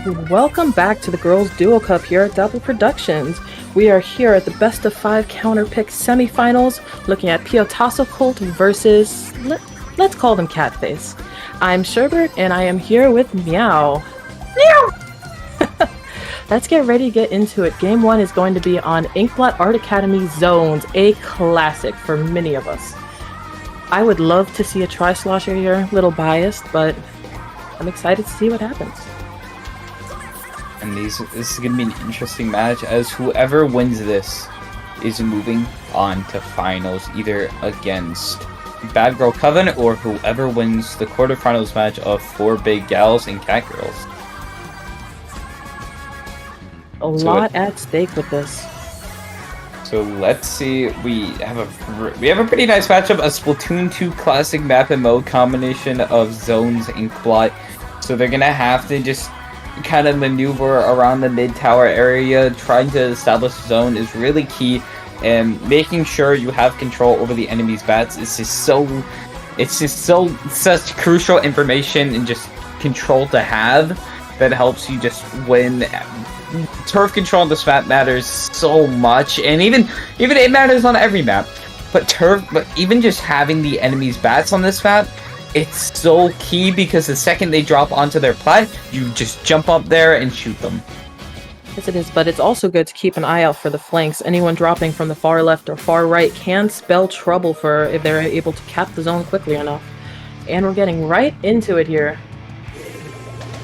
Welcome back to the Girls Duo Cup here at Dapple Productions. We are here at the best of 5 counter pick semifinals, looking at Piyotaso Cult versus, let's call them Catface. I'm Sherbert, and I am here with Meow. Meow! Let's get ready to get into it. Game 1 is going to be on Inkblot Art Academy Zones, a classic for many of us. I would love to see a tri-slosher here, a little biased, but I'm excited to see what happens. And this is going to be an interesting match, as whoever wins this is moving on to finals, either against Bad Girl Coven or whoever wins the quarterfinals match of 4 Big Gals and Cat Girls. A lot at stake with this. So let's see. We have a pretty nice matchup, a Splatoon 2 classic map and mode combination of zones and Inkblot. So they're gonna have to just kind of maneuver around the mid tower area. Trying to establish a zone is really key, and making sure you have control over the enemy's bats is just such crucial information and just control to have that helps you just win. Turf control on this map matters so much, and even it matters on every map. But even just having the enemy's bats on this map, it's so key, because the second they drop onto their plat, you just jump up there and shoot them. Yes, it is, but it's also good to keep an eye out for the flanks. Anyone dropping from the far left or far right can spell trouble for if they're able to cap the zone quickly enough. And we're getting right into it here.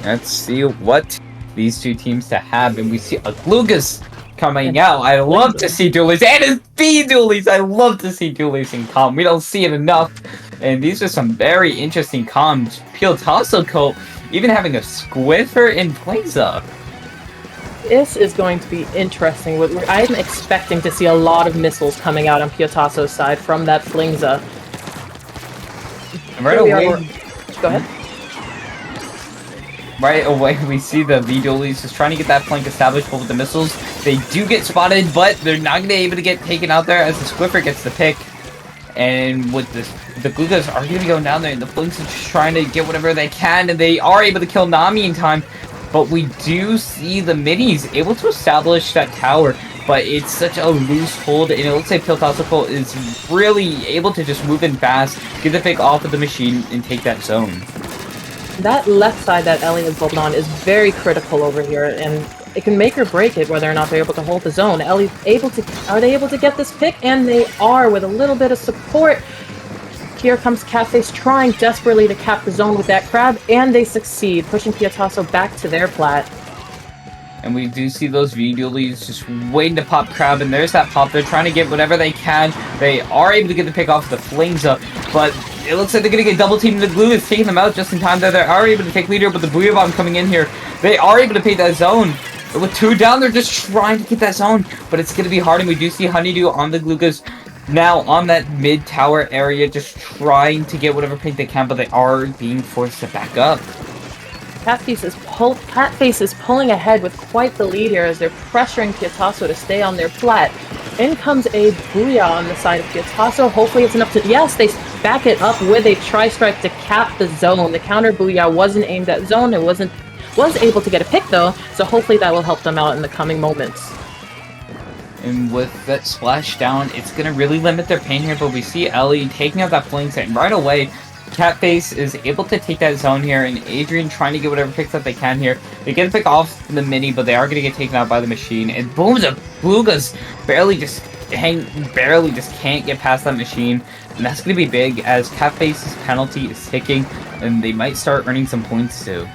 Let's see what these two teams to have, and we see a Glugas coming out. I love to see dualies, and it's B dualies. I love to see dualies in comp. We don't see it enough, and these are some very interesting comms. Piyotaso Cult even having a Squiffer in Blaza. This is going to be interesting. I'm expecting to see a lot of missiles coming out on Piyotaso's side from that Flingza. Right away, go ahead. Right away, we see the V-Dualies just trying to get that flank established, but with the missiles, they do get spotted, but they're not going to be able to get taken out there as the Squiffer gets the pick. And with this, the Glugas are going to go down there, and the Flinks are just trying to get whatever they can, and they are able to kill Nami in time. But we do see the Minis able to establish that tower, but it's such a loose hold, and it looks like Piyotaso Cult is really able to just move in fast, get the pick off of the machine, and take that zone. That left side that Ellie has bolted on is very critical over here, and it can make or break it whether or not they're able to hold the zone. Are they able to get this pick? And they are, with a little bit of support. Here comes Catface trying desperately to cap the zone with that crab, and they succeed, pushing Piyotaso back to their plat. And we do see those V-Dualies just waiting to pop crab, and there's that pop. They're trying to get whatever they can. They are able to get the pick off the Flames up, but it looks like they're going to get double teamed. The Glue is taking them out just in time there. They are able to take leader, but the Booyah Bomb coming in here. They are able to take that zone. With 2 down, they're just trying to get that zone, but it's going to be hard, and we do see Honeydew on the Glugas now on that mid-tower area, just trying to get whatever pick they can, but they are being forced to back up. Catface is pulling ahead with quite the lead here as they're pressuring Piyotaso to stay on their plat. In comes a Booyah on the side of Piyotaso. Hopefully it's enough to... Yes, they back it up with a tri-strike to cap the zone. The counter Booyah wasn't aimed at zone. It was able to get a pick, though, so hopefully that will help them out in the coming moments. And with that splash down, it's going to really limit their pain here, but we see Ellie taking out that flank set, and right away, Catface is able to take that zone here, and Adrian trying to get whatever picks that they can here. They get a pick off the mini, but they are going to get taken out by the machine, and boom, the Glugas barely just can't get past that machine, and that's going to be big as Catface's penalty is ticking, and they might start earning some points too.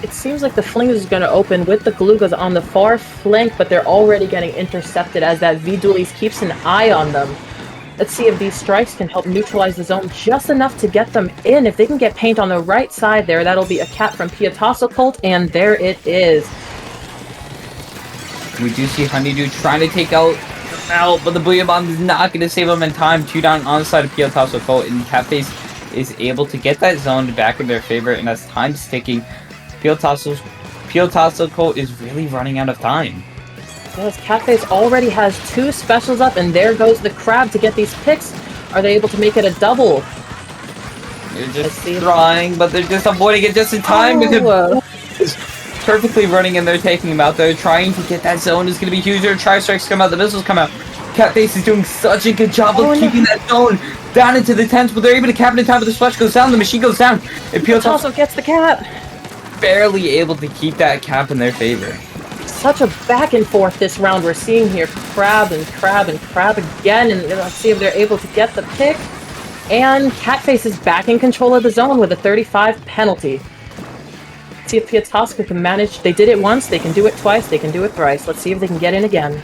It seems like the Flings is going to open with the Glugas on the far flank, but they're already getting intercepted as that V-Dualies keeps an eye on them. Let's see if these strikes can help neutralize the zone just enough to get them in. If they can get paint on the right side there, that'll be a cap from Piyotaso Cult, and there it is. We do see Honeydew trying to take out, but the Booyah Bomb is not going to save him in time. 2 down on the side of Piyotaso Cult, and Catface is able to get that zone back in their favor, and as time's ticking, Piyotaso Cult is really running out of time. Yes, Catface already has 2 specials up, and there goes the crab to get these picks. Are they able to make it a double? They're just trying, but they're just avoiding it just in time. perfectly running in there, taking him out there, trying to get that zone is going to be huge. Tri-strikes come out, the missiles come out. Catface is doing such a good job of keeping that zone down into the 10s, but they're able to cap it in time, but the splash goes down, the machine goes down. And Piyotaso gets the cap. Barely able to keep that cap in their favor. Such a back and forth this round we're seeing here. Crab and crab and crab again, and let's see if they're able to get the pick. And Catface is back in control of the zone with a 35 penalty. Let's see if Piyotaso can manage. They did it once, they can do it twice, they can do it thrice. Let's see if they can get in again.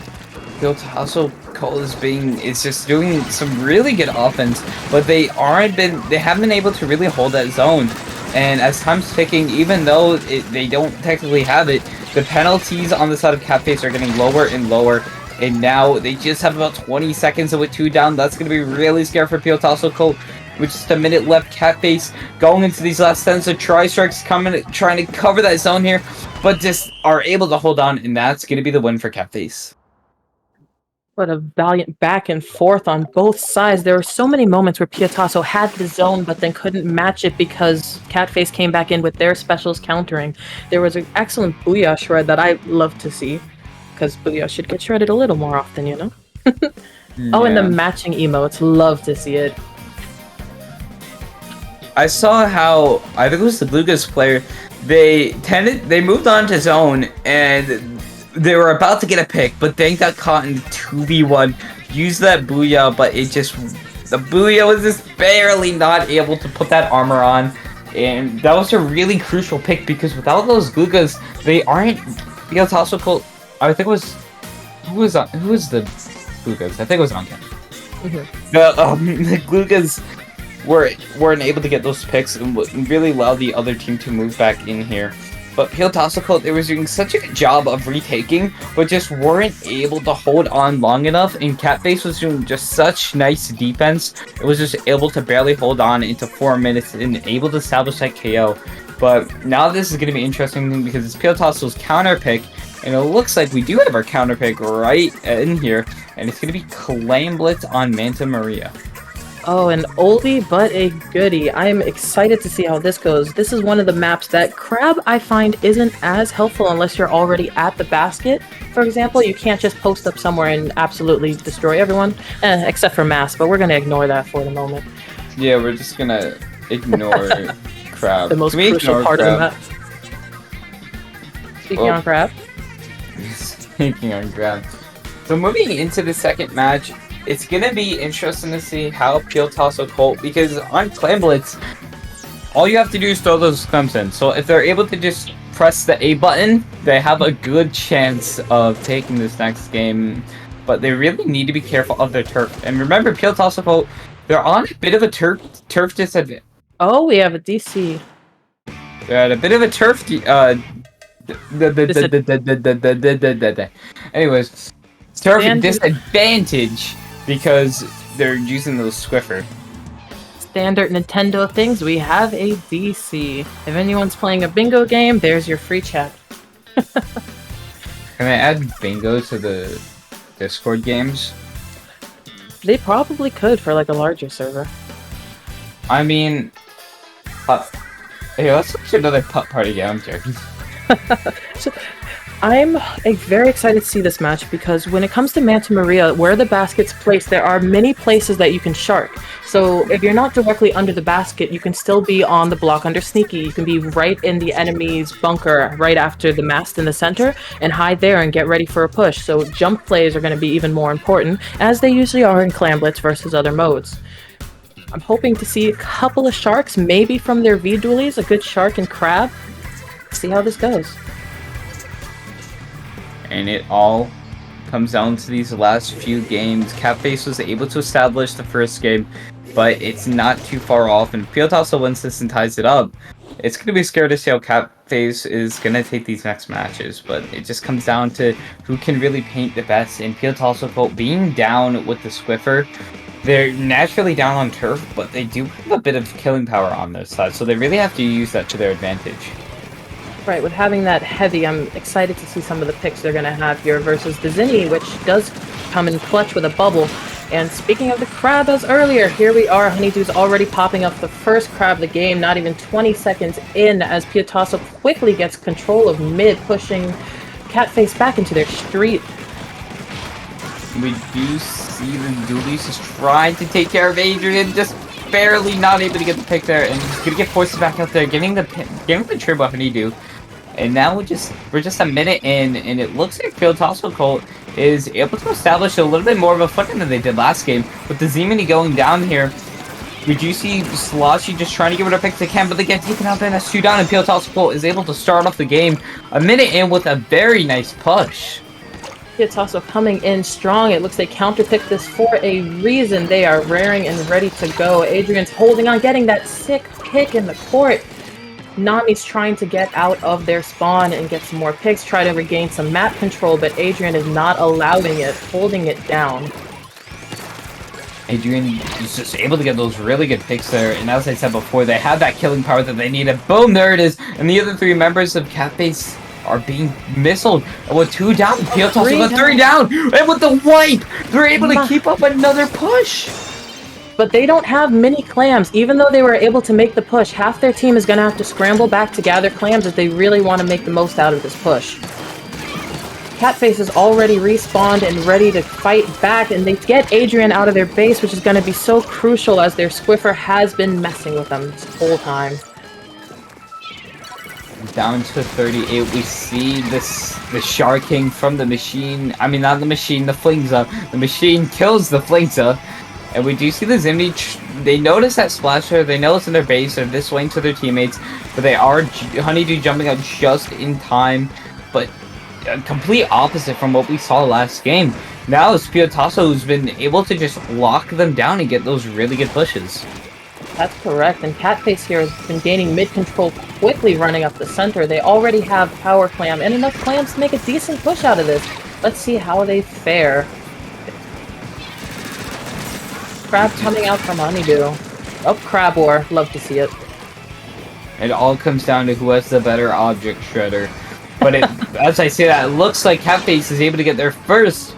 Piyotaso Cult is just doing some really good offense, but they haven't been able to really hold that zone. And as time's ticking, even though they don't technically have it, the penalties on the side of Catface are getting lower and lower. And now they just have about 20 seconds with 2 down. That's going to be really scary for Piyotaso Cult. With just a minute left, Catface going into these last 10, so Tri-strikes coming, trying to cover that zone here, but just are able to hold on, and that's going to be the win for Catface. What a valiant back and forth on both sides. There were so many moments where Piyotaso had the zone but then couldn't match it because Catface came back in with their specials countering. There was an excellent Booyah shred that I love to see, because Booyah should get shredded a little more often, you know? Oh, and the matching emotes. Love to see it. I saw how, I think it was the Bluegrass player, they moved on to zone, and they were about to get a pick, but they got caught in 2v1, used that Booyah, but the Booyah was just barely not able to put that armor on, and that was a really crucial pick, because without those Glugas, they aren't, Piyotaso Cult, I think it was, who was the Glugas? I think it was Manta. The Glugas weren't able to get those picks and really allow the other team to move back in here. But Piyotaso Cult, they were doing such a good job of retaking, but just weren't able to hold on long enough, and Catface was doing just such nice defense. It was just able to barely hold on into 4 minutes and able to establish that KO. But now this is going to be interesting because it's Piyotaso's counter pick, and it looks like we do have our counter pick right in here, and it's going to be Inkblot on Manta Maria. Oh, an oldie but a goodie. I'm excited to see how this goes. This is one of the maps that Crab, I find, isn't as helpful unless you're already at the basket. For example, you can't just post up somewhere and absolutely destroy everyone, except for Mass, but we're going to ignore that for the moment. Yeah, we're just going to ignore Crab. The most crucial part of the map. Speaking on Crab. Speaking on Crab. So moving into the second match, it's going to be interesting to see how Piyotaso Cult, because on Clamblitz, all you have to do is throw those clumps in. So if they're able to just press the A button, they have a good chance of taking this next game. But they really need to be careful of their turf. And remember, Piyotaso Cult, they're on a bit of a turf disadvantage. Oh, we have a DC. They're at a bit of a turf... Anyways, turf disadvantage because they're using those Swiffer. Standard Nintendo things, we have a DC. If anyone's playing a bingo game, there's your free chat. Can I add bingo to the Discord games? They probably could for like a larger server. I mean, hey, let's watch another putt party game. I'm joking. So, I'm very excited to see this match because when it comes to Manta Maria, where the basket's placed, there are many places that you can shark. So if you're not directly under the basket, you can still be on the block under Sneaky. You can be right in the enemy's bunker right after the mast in the center and hide there and get ready for a push. So jump plays are going to be even more important, as they usually are in Clamblitz versus other modes. I'm hoping to see a couple of sharks, maybe from their V-dualies, a good shark and crab. See how this goes. And it all comes down to these last few games. Catface was able to establish the first game, but it's not too far off, and Piyotaso wins this and ties it up. It's going to be scary to see how Catface is going to take these next matches, but it just comes down to who can really paint the best, and Piyotaso Cult being down with the Swiffer. They're naturally down on turf, but they do have a bit of killing power on their side, so they really have to use that to their advantage. Right, with having that heavy, I'm excited to see some of the picks they're going to have here versus the Zinni, which does come in clutch with a bubble. And speaking of the crab as earlier, here we are. Honeydew's already popping up the first crab of the game, not even 20 seconds in, as Piyotaso quickly gets control of mid, pushing Catface back into their street. We do see the Dualies is trying to take care of Adrian, just barely not able to get the pick there, and he's gonna get forced back out there, getting the trip off Honeydew. And now we're just a minute in, and it looks like Piyotaso Cult is able to establish a little bit more of a footing than they did last game. With the Z-Mini going down here, we do see Sloshy just trying to get rid of picks they can, but they get taken out there, and that's 2 down, and Piyotaso Cult is able to start off the game a minute in with a very nice push. Piyotaso coming in strong. It looks they counterpicked this for a reason. They are raring and ready to go. Adrian's holding on, getting that sick pick in the court. Nami's trying to get out of their spawn and get some more picks, try to regain some map control, but Adrian is not allowing it, holding it down. Adrian is just able to get those really good picks there, and as I said before, they have that killing power that they needed. Boom, there it is, and the other 3 members of Catface are being missiled. And with 2 down, Piyotaso got 3 down, and with the wipe, they're able to keep up another push. But they don't have many clams. Even though they were able to make the push, half their team is going to have to scramble back to gather clams if they really want to make the most out of this push. Catface is already respawned and ready to fight back, and they get Adrian out of their base, which is going to be so crucial as their Squiffer has been messing with them this whole time. Down to 38, we see the Shark King from the machine. I mean, not the machine, the Flingza. The machine kills the Flingza. And we do see the Zimni, they notice that Splasher, they know it's in their base, they're this way to their teammates, but they are Honeydew jumping out just in time, but a complete opposite from what we saw last game. Now it's Piyotaso who's been able to just lock them down and get those really good pushes. That's correct, and Catface here has been gaining mid-control, quickly running up the center. They already have Power Clam and enough clams to make a decent push out of this. Let's see how they fare. Crab coming out from Honeydew. Oh, Crab War. Love to see it. It all comes down to who has the better object shredder. But it, as I say that, it looks like Catface is able to get their first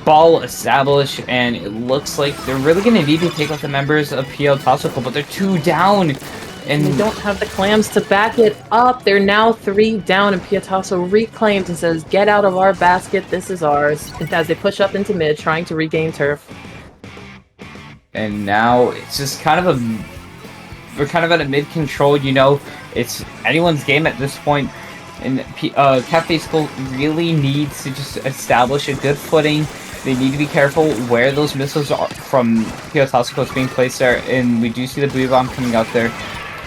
ball established, and it looks like they're really going to need to take out the members of Piyotaso Cult, but they're 2 down. And they don't have the clams to back it up. They're now 3 down, and Piyotaso reclaims and says, "Get out of our basket, this is ours," as they push up into mid, trying to regain turf. And now it's just kind of we're kind of at a mid-control, you know, it's anyone's game at this point, and Catface Cult really needs to just establish a good footing. They need to be careful where those missiles are from Piyotaso Cult being placed there, and we do see the Booyah Bomb coming out there,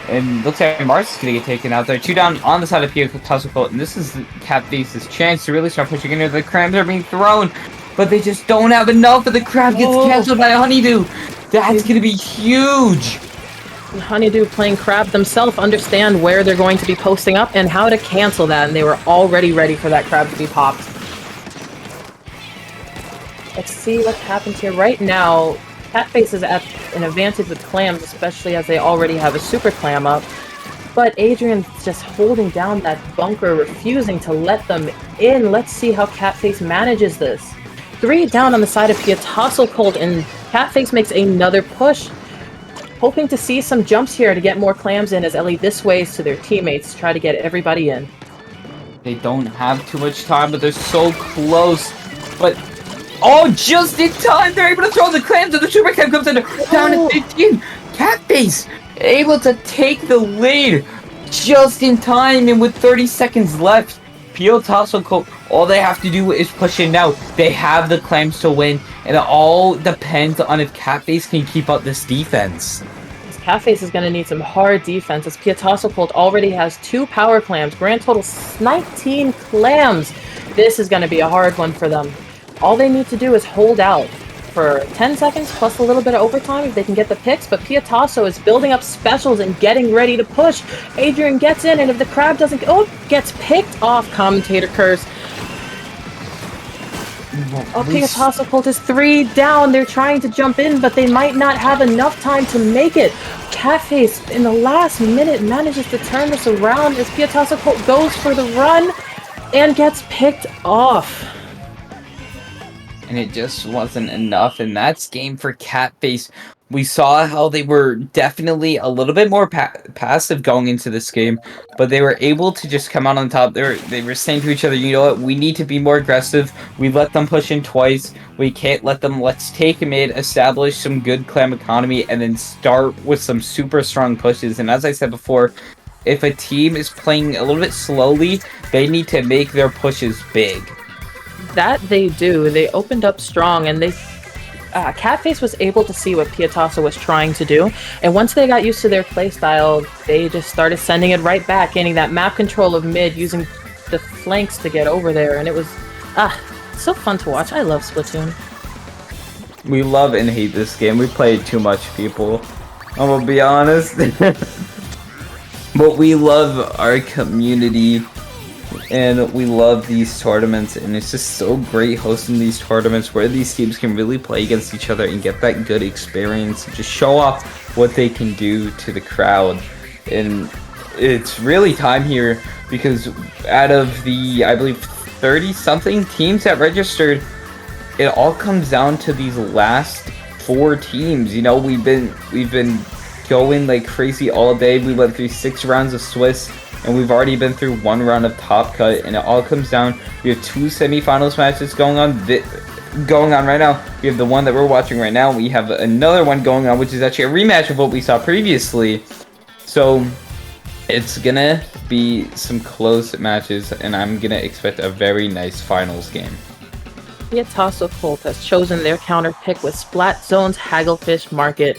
and looks like Mars is going to get taken out there. 2 down on the side of Piyotaso Cult, and this is Catface's chance to really start pushing into the crabs are being thrown, but they just don't have enough, and the crab gets cancelled by Honeydew. That's going to be huge! Honeydew, playing crab themselves, understand where they're going to be posting up and how to cancel that, and they were already ready for that crab to be popped. Let's see what happens here. Right now, Catface is at an advantage with clams, especially as they already have a super clam up. But Adrian's just holding down that bunker, refusing to let them in. Let's see how Catface manages this. 3 down on the side of Piyotaso Cult, and Catface makes another push, hoping to see some jumps here to get more clams in as Ellie this ways to their teammates to try to get everybody in. They don't have too much time, but they're so close. But, oh, just in time, they're able to throw the clams, and the super clam comes in down to 15. Catface able to take the lead just in time, and with 30 seconds left, Piyotaso Cult, all they have to do is push in now. They have the clams to win, and it all depends on if Catface can keep up this defense. Catface is going to need some hard defense, as Piyotaso Cult already has 2 power clams. Grand total 19 clams. This is going to be a hard one for them. All they need to do is hold out for 10 seconds plus a little bit of overtime if they can get the picks, but Piyotaso is building up specials and getting ready to push. Adrian gets in, and if the crab doesn't... Oh, gets picked off, commentator curse. Oh, Piyotaso Cult is 3 down. They're trying to jump in, but they might not have enough time to make it. Catface, in the last minute, manages to turn this around as Piyotaso Cult goes for the run and gets picked off. and it just wasn't enough. And that's game for Catface. We saw how they were definitely a little bit more passive going into this game, but they were able to just come out on top. They were saying to each other, you know what, we need to be more aggressive. We let them push in twice. We can't let them. Let's take a mid, establish some good clam economy, and then start with some super strong pushes. And as I said before, if a team is playing a little bit slowly, they need to make their pushes big. That they do. They opened up strong, and Catface was able to see what Piyotaso was trying to do, and once they got used to their playstyle, they just started sending it right back, getting that map control of mid, using the flanks to get over there, and it was so fun to watch. I love Splatoon. We love and hate this game. We play it too much, people. I'm gonna be honest. But we love our community, and we love these tournaments, and it's just so great hosting these tournaments where these teams can really play against each other and get that good experience and just show off what they can do to the crowd. And it's really time here, because out of the, I believe, 30-something teams that registered, it all comes down to these last 4 teams. You know, we've been going like crazy all day. We went through 6 rounds of Swiss, and we've already been through 1 round of Top Cut, and it all comes down. We have 2 semifinals matches going on right now. We have the one that we're watching right now. We have another one going on, which is actually a rematch of what we saw previously. So it's gonna be some close matches, and I'm gonna expect a very nice finals game. Piyotaso Cult has chosen their counter pick with Splat Zone's Hagglefish Market.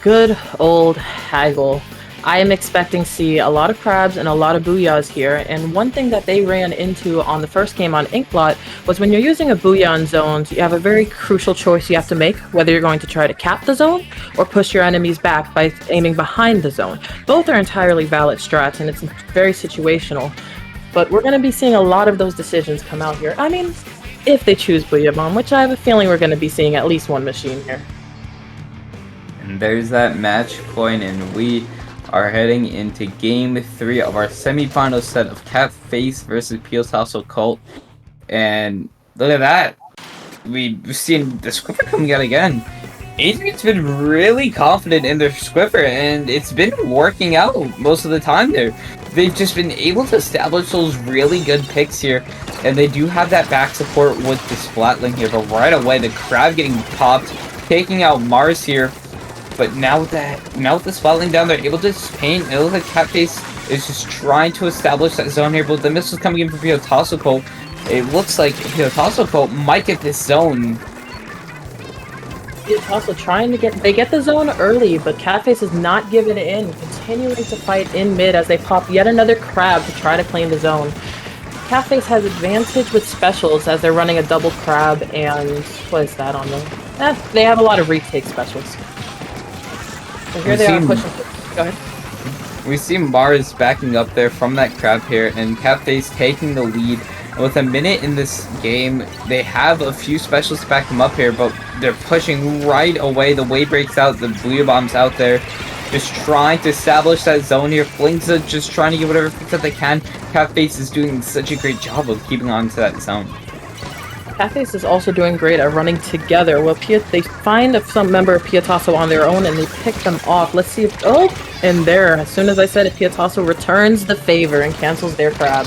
Good old Haggle. I am expecting to see a lot of crabs and a lot of booyahs here, and one thing that they ran into on the first game on Inkblot was when you're using a booyah in zones, you have a very crucial choice you have to make, whether you're going to try to cap the zone or push your enemies back by aiming behind the zone. Both are entirely valid strats, and it's very situational, but we're going to be seeing a lot of those decisions come out here. I mean, if they choose Booyah Bomb, which I have a feeling we're going to be seeing at least one machine here. And there's that match point, and we are heading into game 3 of our semifinal set of Catface versus Piyotaso Cult. And look at that. We've seen the Squiffer coming out again. Adrian's been really confident in their Squiffer, and it's been working out most of the time there. They've just been able to establish those really good picks here, and they do have that back support with the Splatling here. But right away, the crab getting popped, taking out Mars here. But now with the Splatling down, they're able to just paint. It looks like Catface is just trying to establish that zone here, but the missiles coming in from Piyotaso Cult. It looks like Piyotaso Cult might get this zone. Piyotaso trying to get the zone early, but Catface is not giving it in, continuing to fight in mid as they pop yet another crab to try to claim the zone. Catface has advantage with specials as they're running a double crab, and what is that on them? They have a lot of retake specials. So here they are pushing. Go ahead. We see Mars backing up there from that crab here, and Catface taking the lead. And with a minute in this game, they have a few specials to back them up here, but they're pushing right away. The wave breaks out, the Booyah Bomb's out there, just trying to establish that zone here. Flings are just trying to get whatever fix that they can. Catface is doing such a great job of keeping on to that zone. Catface is also doing great at running together. Well, they find some member of Piyotaso on their own and they pick them off. Let's see if... Oh! And there, as soon as I said it, Piyotaso returns the favor and cancels their crab.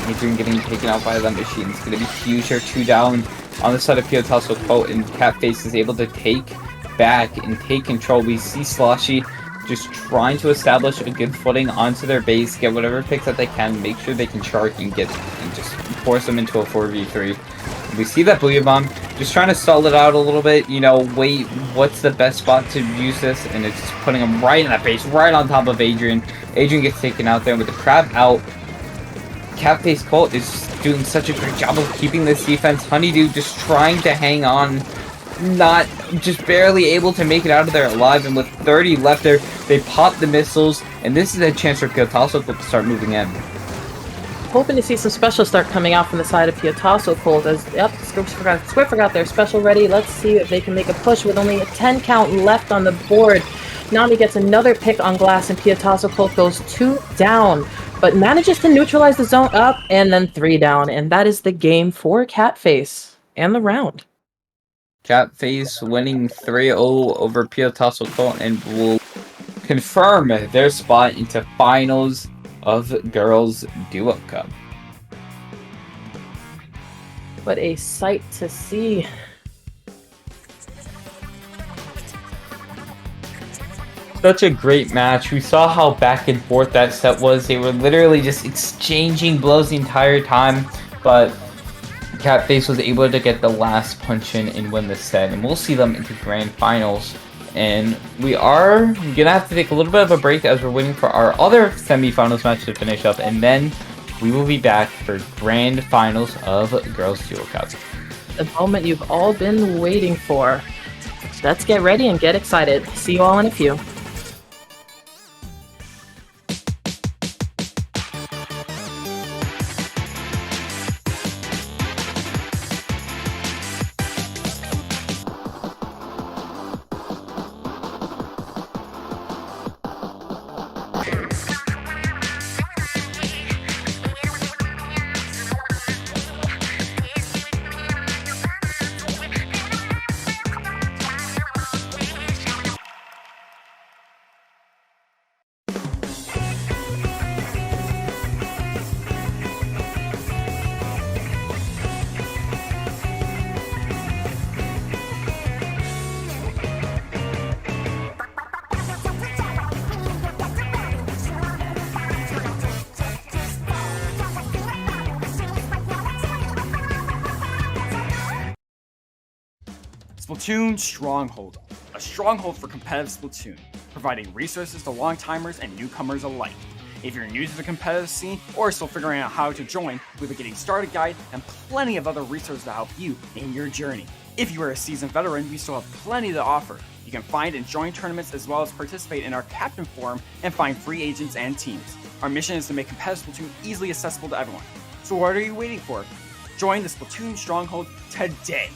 Adrian getting taken out by that machine. It's going to be huge here. 2 down on the side of Piyotaso Cult, and Catface is able to take back and take control. We see Sloshy just trying to establish a good footing onto their base, get whatever picks that they can, make sure they can charge and just force them into a 4v3. We see that Booyah Bomb just trying to stall it out a little bit, you know, wait, what's the best spot to use this, and it's just putting him right in that base, right on top of Adrian. Adrian gets taken out there, and with the crab out, Catface Cult is doing such a great job of keeping this defense. Honeydew just trying to hang on, not just barely able to make it out of there alive, and with 30 left there, they pop the missiles, and this is a chance for Piyotaso Cult to start moving in. Hoping to see some specials start coming out from the side of Piyotaso Cult as, yep, Squiffer got their special ready. Let's see if they can make a push with only a 10 count left on the board. Nami gets another pick on glass, and Piyotaso Cult goes 2 down. but manages to neutralize the zone up and then 3 down, and that is the game for Catface and the round. Catface winning 3-0 over Piyotaso Cult and will confirm their spot into finals of Girls Duo Cup. What a sight to see. Such a great match. We saw how back and forth that set was. They were literally just exchanging blows the entire time, but Catface was able to get the last punch in and win the set, and we'll see them into grand finals. And we are gonna have to take a little bit of a break as we're waiting for our other semifinals match to finish up, and then we will be back for grand finals of Girls Duo Cup. The moment you've all been waiting for. Let's get ready and get excited. See you all in a few. Splatoon Stronghold, a stronghold for competitive Splatoon, providing resources to long-timers and newcomers alike. If you're new to the competitive scene or still figuring out how to join, we have a getting started guide and plenty of other resources to help you in your journey. If you are a seasoned veteran, we still have plenty to offer. You can find and join tournaments as well as participate in our Captain Forum and find free agents and teams. Our mission is to make competitive Splatoon easily accessible to everyone. So what are you waiting for? Join the Splatoon Stronghold today!